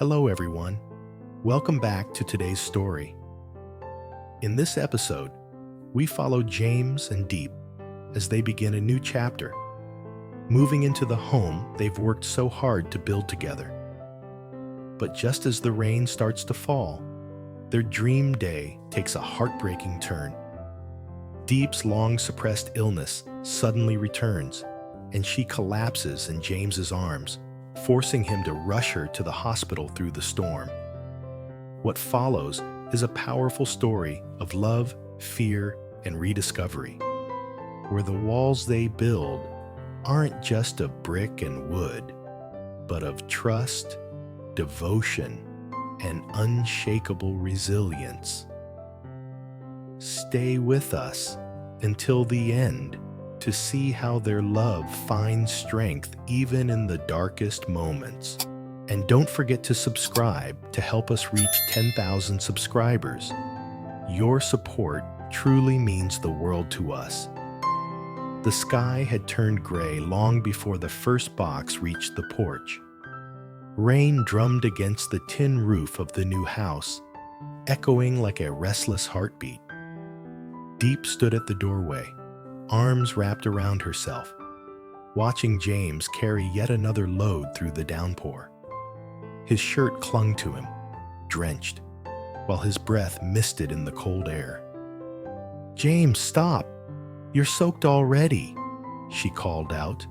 Hello, everyone. Welcome back to today's story. In this episode, we follow James and Diep as they begin a new chapter, moving into the home they've worked so hard to build together. But just as the rain starts to fall, their dream day takes a heartbreaking turn. Diep's long-suppressed illness suddenly returns, and she collapses in James's arms, forcing him to rush her to the hospital through the storm. What follows is a powerful story of love, fear, and rediscovery, where the walls they build aren't just of brick and wood, but of trust, devotion, and unshakable resilience. Stay with us until the end to see how their love finds strength even in the darkest moments. And don't forget to subscribe to help us reach 10,000 subscribers. Your support truly means the world to us. The sky had turned gray long before the first box reached the porch. Rain drummed against the tin roof of the new house, echoing like a restless heartbeat. Diep stood at the doorway, arms wrapped around herself, watching James carry yet another load through the downpour. His shirt clung to him, drenched, while his breath misted in the cold air. "James, stop! You're soaked already," she called out,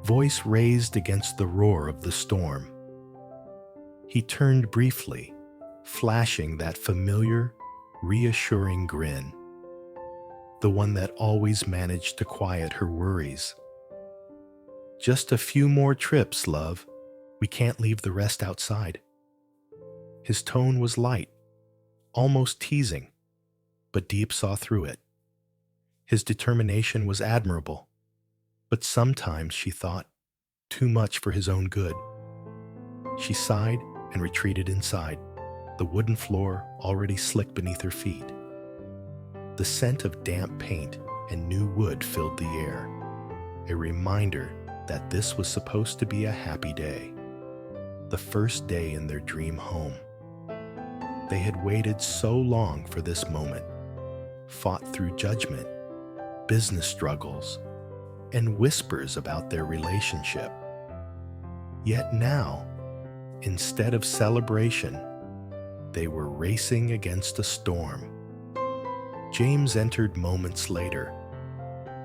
voice raised against the roar of the storm. He turned briefly, flashing that familiar, reassuring grin, the one that always managed to quiet her worries. "Just a few more trips, love. We can't leave the rest outside." His tone was light, almost teasing, but Diep saw through it. His determination was admirable, but sometimes, she thought, too much for his own good. She sighed and retreated inside, the wooden floor already slick beneath her feet. The scent of damp paint and new wood filled the air, a reminder that this was supposed to be a happy day, the first day in their dream home. They had waited so long for this moment, fought through judgment, business struggles, and whispers about their relationship. Yet now, instead of celebration, they were racing against a storm. James entered moments later,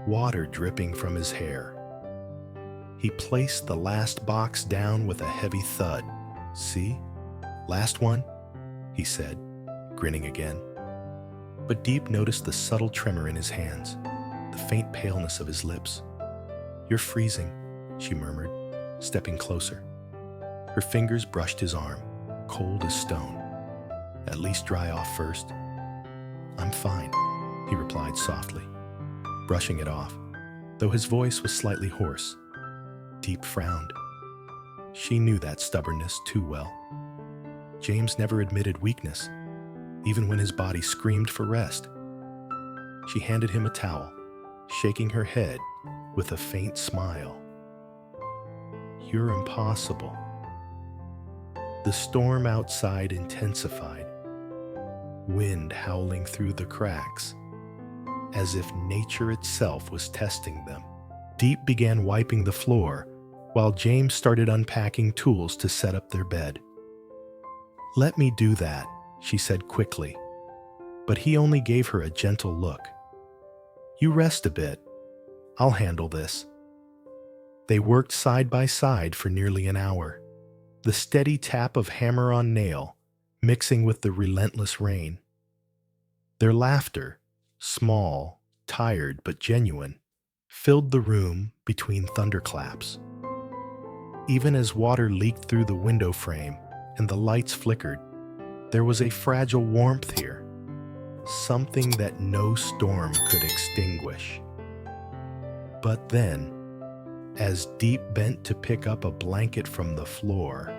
water dripping from his hair. He placed the last box down with a heavy thud. "See? Last one?" he said, grinning again. But Diep noticed the subtle tremor in his hands, the faint paleness of his lips. "You're freezing," she murmured, stepping closer. Her fingers brushed his arm, cold as stone. "At least dry off first." "I'm fine," he replied softly, brushing it off, though his voice was slightly hoarse. Diep frowned. She knew that stubbornness too well. James never admitted weakness, even when his body screamed for rest. She handed him a towel, shaking her head with a faint smile. "You're impossible." The storm outside intensified, wind howling through the cracks, as if nature itself was testing them. Diep began wiping the floor, while James started unpacking tools to set up their bed. "Let me do that," she said quickly, but he only gave her a gentle look. "You rest a bit. I'll handle this." They worked side by side for nearly an hour, the steady tap of hammer on nail mixing with the relentless rain. Their laughter, small, tired but genuine, filled the room between thunderclaps. Even as water leaked through the window frame and the lights flickered, there was a fragile warmth here, something that no storm could extinguish. But then, as Diep bent to pick up a blanket from the floor,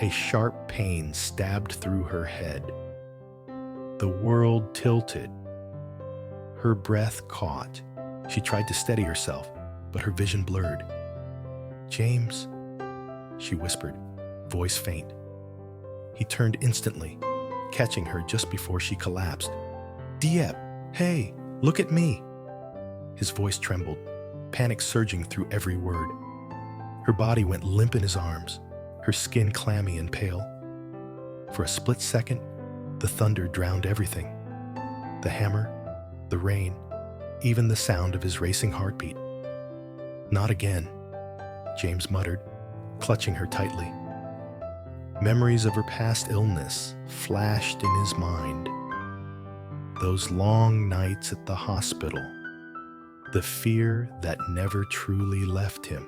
a sharp pain stabbed through her head. The world tilted. Her breath caught. She tried to steady herself, but her vision blurred. "James," she whispered, voice faint. He turned instantly, catching her just before she collapsed. "Diep, hey, look at me." His voice trembled, panic surging through every word. Her body went limp in his arms, her skin clammy and pale. For a split second, the thunder drowned everything. The hammer, the rain, even the sound of his racing heartbeat. "Not again," James muttered, clutching her tightly. Memories of her past illness flashed in his mind. Those long nights at the hospital, the fear that never truly left him.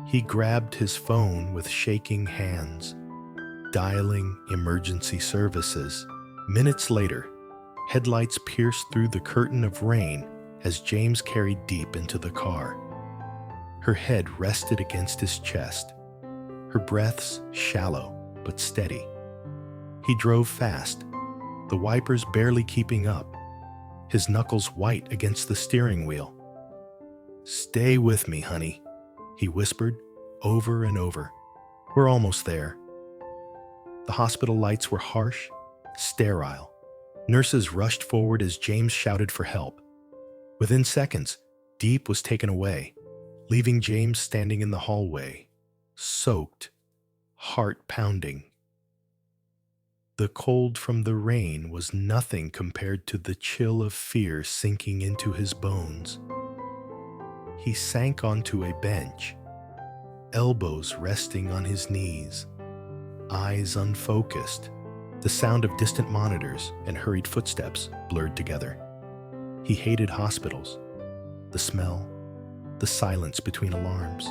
He grabbed his phone with shaking hands, dialing emergency services. Minutes later, headlights pierced through the curtain of rain as James carried Diep into the car. Her head rested against his chest, her breaths shallow but steady. He drove fast, the wipers barely keeping up, his knuckles white against the steering wheel. "Stay with me, honey," he whispered over and over. "We're almost there." The hospital lights were harsh, sterile. Nurses rushed forward as James shouted for help. Within seconds, Diep was taken away, leaving James standing in the hallway, soaked, heart pounding. The cold from the rain was nothing compared to the chill of fear sinking into his bones. He sank onto a bench, elbows resting on his knees, eyes unfocused. The sound of distant monitors and hurried footsteps blurred together. He hated hospitals, the smell, the silence between alarms.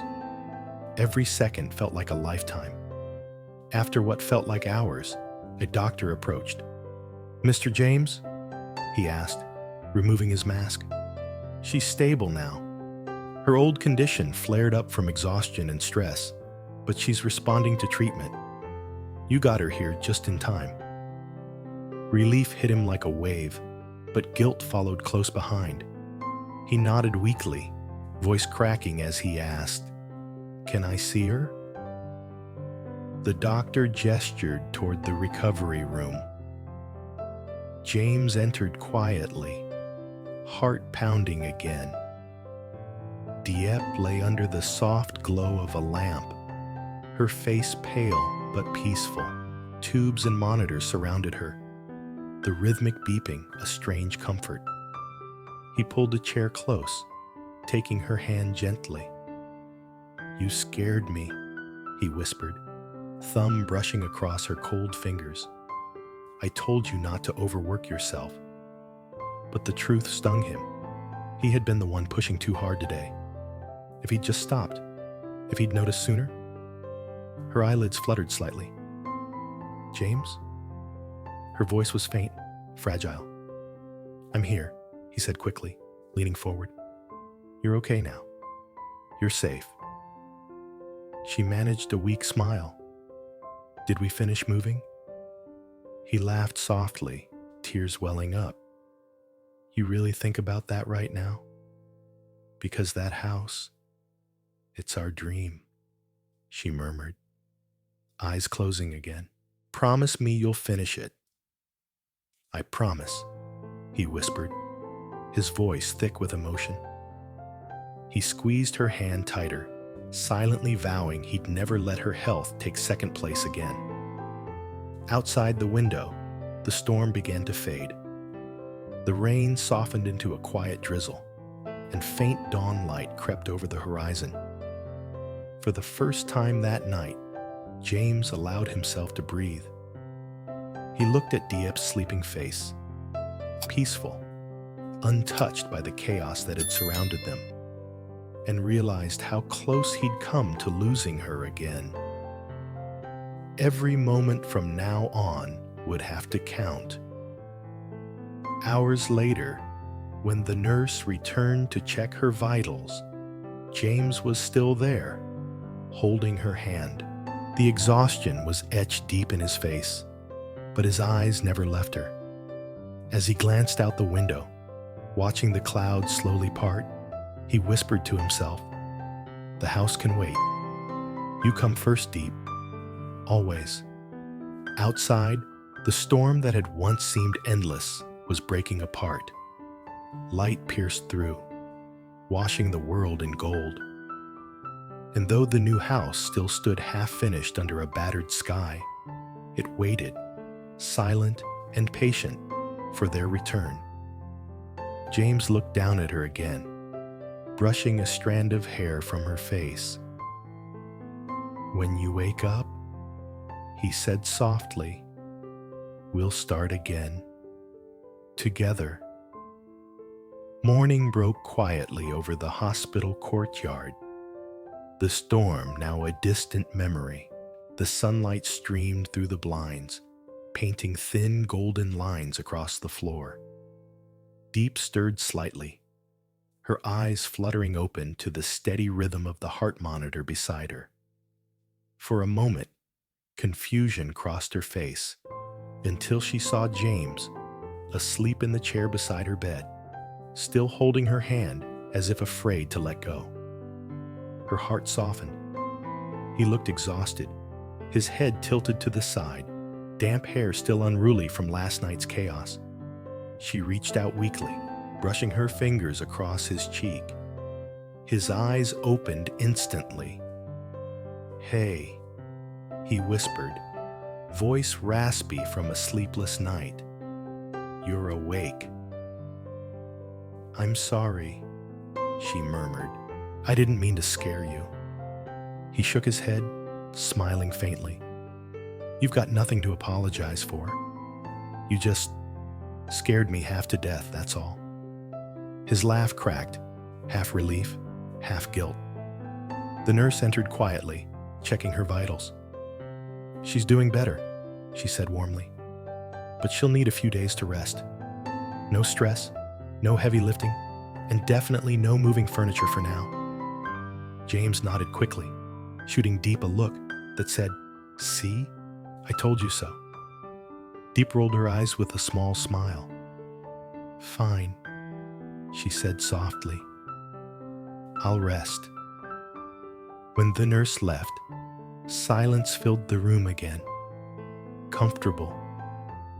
Every second felt like a lifetime. After what felt like hours, a doctor approached. "Mr. James?" he asked, removing his mask. "She's stable now. Her old condition flared up from exhaustion and stress, but she's responding to treatment. You got her here just in time." Relief hit him like a wave, but guilt followed close behind. He nodded weakly, voice cracking as he asked, "Can I see her?" The doctor gestured toward the recovery room. James entered quietly, heart pounding again. Diep lay under the soft glow of a lamp, her face pale but peaceful. Tubes and monitors surrounded her, the rhythmic beeping a strange comfort. He pulled a chair close, taking her hand gently. "You scared me," he whispered, thumb brushing across her cold fingers. "I told you not to overwork yourself." But the truth stung him. He had been the one pushing too hard today. If he'd just stopped, if he'd noticed sooner. Her eyelids fluttered slightly. "James?" Her voice was faint, fragile. "I'm here," he said quickly, leaning forward. "You're okay now. You're safe." She managed a weak smile. "Did we finish moving?" He laughed softly, tears welling up. "You really think about that right now? Because that house, it's our dream," she murmured, eyes closing again. "Promise me you'll finish it." "I promise," he whispered, his voice thick with emotion. He squeezed her hand tighter, silently vowing he'd never let her health take second place again. Outside the window, the storm began to fade. The rain softened into a quiet drizzle, and faint dawn light crept over the horizon. For the first time that night, James allowed himself to breathe. He looked at Diep's sleeping face, peaceful, untouched by the chaos that had surrounded them, and realized how close he'd come to losing her again. Every moment from now on would have to count. Hours later, when the nurse returned to check her vitals, James was still there, holding her hand. The exhaustion was etched deep in his face, but his eyes never left her. As he glanced out the window, watching the clouds slowly part, he whispered to himself, "The house can wait. You come first, Diep. Always." Outside, the storm that had once seemed endless was breaking apart. Light pierced through, washing the world in gold. And though the new house still stood half-finished under a battered sky, it waited, silent and patient, for their return. James looked down at her again, brushing a strand of hair from her face. "When you wake up," he said softly, "we'll start again. Together." Morning broke quietly over the hospital courtyard. The storm, now a distant memory, the sunlight streamed through the blinds, painting thin golden lines across the floor. Diep stirred slightly, her eyes fluttering open to the steady rhythm of the heart monitor beside her. For a moment, confusion crossed her face, until she saw James, asleep in the chair beside her bed, still holding her hand as if afraid to let go. Her heart softened. He looked exhausted, his head tilted to the side, damp hair still unruly from last night's chaos. She reached out weakly, brushing her fingers across his cheek. His eyes opened instantly. "Hey," he whispered, voice raspy from a sleepless night. "You're awake." "I'm sorry," she murmured. "I didn't mean to scare you." He shook his head, smiling faintly. "You've got nothing to apologize for. You just scared me half to death, that's all." His laugh cracked, half relief, half guilt. The nurse entered quietly, checking her vitals. "She's doing better," she said warmly, "but she'll need a few days to rest. No stress, no heavy lifting, and definitely no moving furniture for now." James nodded quickly, shooting Diep a look that said, "See? I told you so." Diep rolled her eyes with a small smile. "Fine," she said softly. "I'll rest." When the nurse left, silence filled the room again. Comfortable,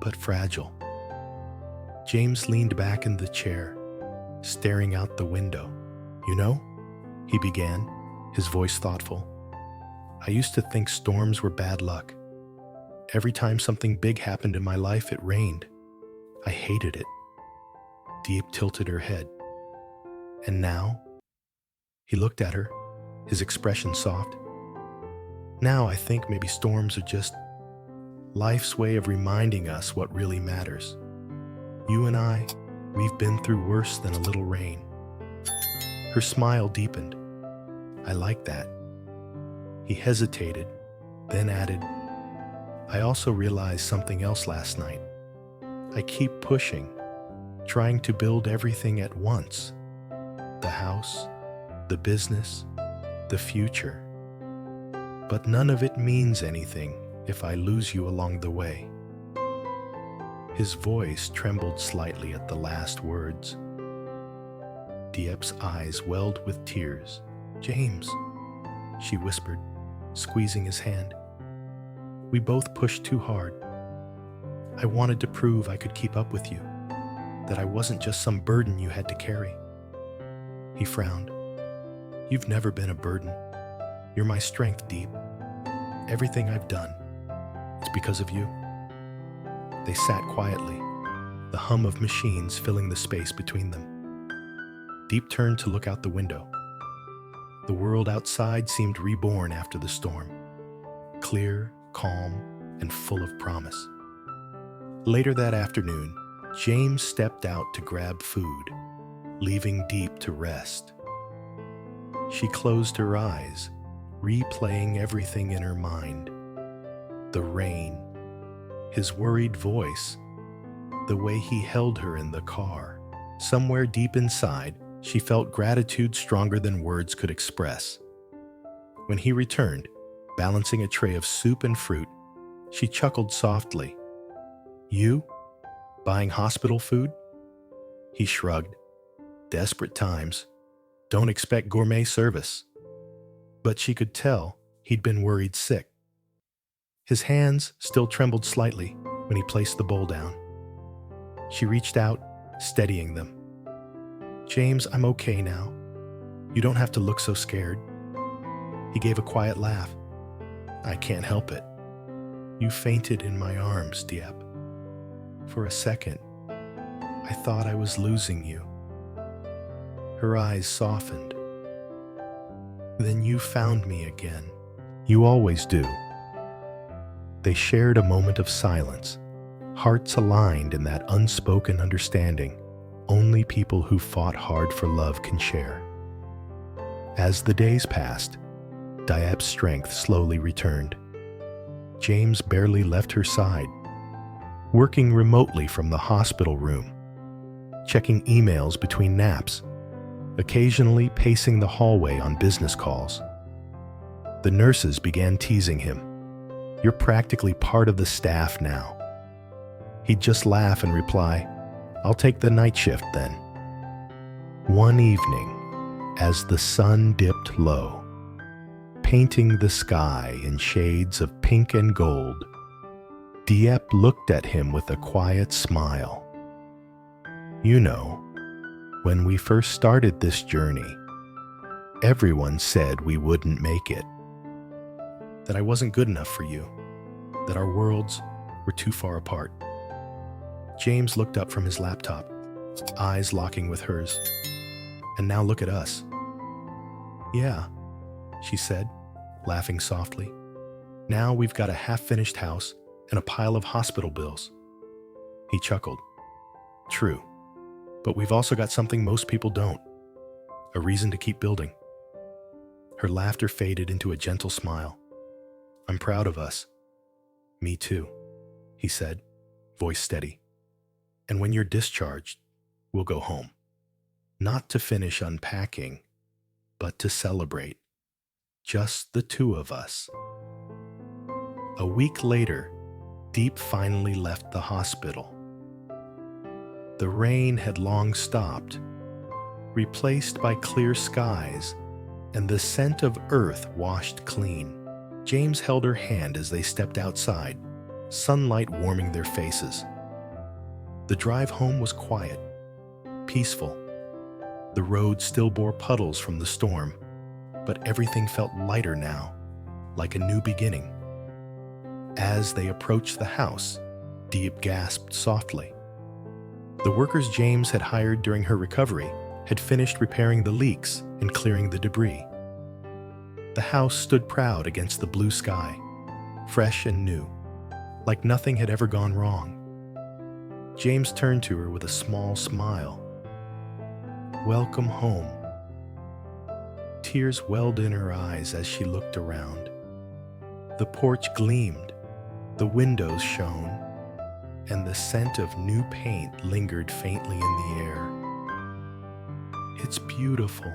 but fragile. James leaned back in the chair, staring out the window. "You know," he began, his voice thoughtful, "I used to think storms were bad luck. Every time something big happened in my life, it rained. I hated it." Diep tilted her head. "And now?" He looked at her, his expression soft. "Now I think maybe storms are just life's way of reminding us what really matters. You and I, we've been through worse than a little rain." Her smile deepened. "I like that." He hesitated, then added, "I also realized something else last night. I keep pushing, trying to build everything at once. The house, the business, the future. But none of it means anything if I lose you along the way." His voice trembled slightly at the last words. Diep's eyes welled with tears. "James," she whispered, squeezing his hand. "We both pushed too hard. I wanted to prove I could keep up with you, that I wasn't just some burden you had to carry." He frowned. "You've never been a burden. You're my strength, Diep. Everything I've done, it's because of you." They sat quietly, the hum of machines filling the space between them. Diep turned to look out the window. The world outside seemed reborn after the storm, clear, calm, and full of promise. Later that afternoon, James stepped out to grab food, leaving Diep to rest. She closed her eyes, replaying everything in her mind. The rain, his worried voice, the way he held her in the car. Somewhere deep inside, she felt gratitude stronger than words could express. When he returned, balancing a tray of soup and fruit, she chuckled softly. "You? Buying hospital food?" He shrugged. "Desperate times. Don't expect gourmet service." But she could tell he'd been worried sick. His hands still trembled slightly when he placed the bowl down. She reached out, steadying them. "James, I'm okay now. You don't have to look so scared." He gave a quiet laugh. "I can't help it. You fainted in my arms, Diep. For a second, I thought I was losing you." Her eyes softened. "Then you found me again. You always do." They shared a moment of silence, hearts aligned in that unspoken understanding only people who fought hard for love can share. As the days passed, Diep's strength slowly returned. James barely left her side, working remotely from the hospital room, checking emails between naps, occasionally pacing the hallway on business calls. The nurses began teasing him. "You're practically part of the staff now." He'd just laugh and reply, "I'll take the night shift then." One evening, as the sun dipped low, painting the sky in shades of pink and gold, Diep looked at him with a quiet smile. "You know, when we first started this journey, everyone said we wouldn't make it. That I wasn't good enough for you, that our worlds were too far apart." James looked up from his laptop, eyes locking with hers. "And now look at us." "Yeah," she said, laughing softly. "Now we've got a half-finished house and a pile of hospital bills." He chuckled. "True, but we've also got something most people don't. A reason to keep building." Her laughter faded into a gentle smile. "I'm proud of us." "Me too," he said, voice steady. "And when you're discharged, we'll go home. Not to finish unpacking, but to celebrate. Just the two of us." A week later, Diep finally left the hospital. The rain had long stopped, replaced by clear skies, and the scent of earth washed clean. James held her hand as they stepped outside, sunlight warming their faces. The drive home was quiet, peaceful. The road still bore puddles from the storm, but everything felt lighter now, like a new beginning. As they approached the house, Diep gasped softly. The workers James had hired during her recovery had finished repairing the leaks and clearing the debris. The house stood proud against the blue sky, fresh and new, like nothing had ever gone wrong. James turned to her with a small smile. "Welcome home." Tears welled in her eyes as she looked around. The porch gleamed, the windows shone, and the scent of new paint lingered faintly in the air. "It's beautiful,"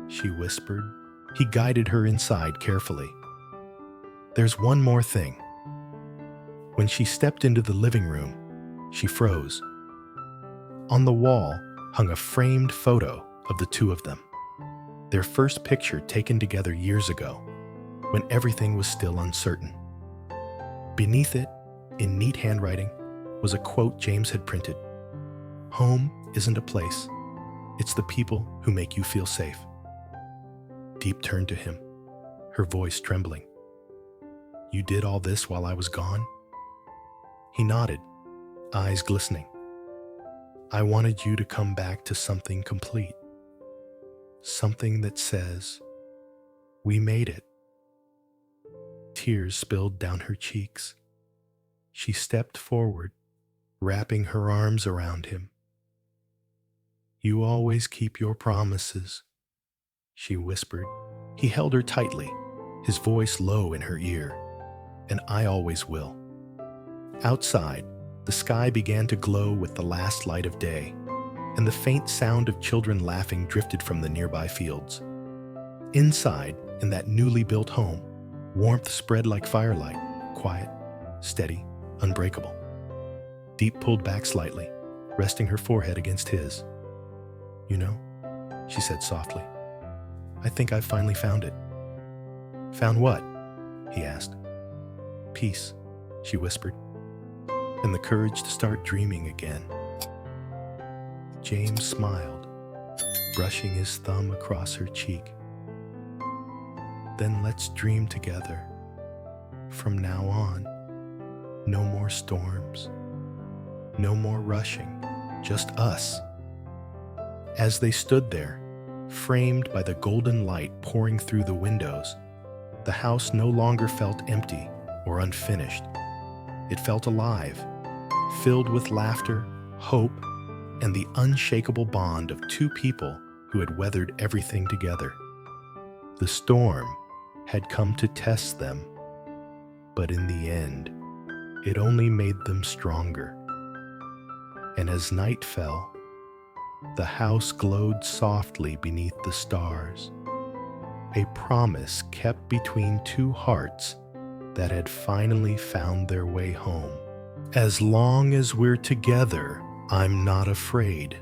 she whispered. He guided her inside carefully. "There's one more thing." When she stepped into the living room, she froze. On the wall hung a framed photo of the two of them, their first picture taken together years ago, when everything was still uncertain. Beneath it, in neat handwriting, was a quote James had printed. "Home isn't a place. It's the people who make you feel safe." Diep turned to him, her voice trembling. "You did all this while I was gone?" He nodded, eyes glistening. "I wanted you to come back to something complete. Something that says, we made it." Tears spilled down her cheeks. She stepped forward, wrapping her arms around him. "You always keep your promises," she whispered. He held her tightly, his voice low in her ear. "And I always will." Outside, the sky began to glow with the last light of day, and the faint sound of children laughing drifted from the nearby fields. Inside, in that newly built home, warmth spread like firelight, quiet, steady, unbreakable. Diep pulled back slightly, resting her forehead against his. "You know," she said softly, "I think I've finally found it." "Found what?" he asked. peace," she whispered, "and the courage to start dreaming again." James smiled, brushing his thumb across her cheek. "Then let's dream together. From now on, no more storms, no more rushing, just us." As they stood there, framed by the golden light pouring through the windows, the house no longer felt empty or unfinished. It felt alive, filled with laughter, hope, and the unshakable bond of two people who had weathered everything together. The storm had come to test them, but in the end, it only made them stronger. And as night fell, the house glowed softly beneath the stars, a promise kept between two hearts that had finally found their way home. "As long as we're together, I'm not afraid,"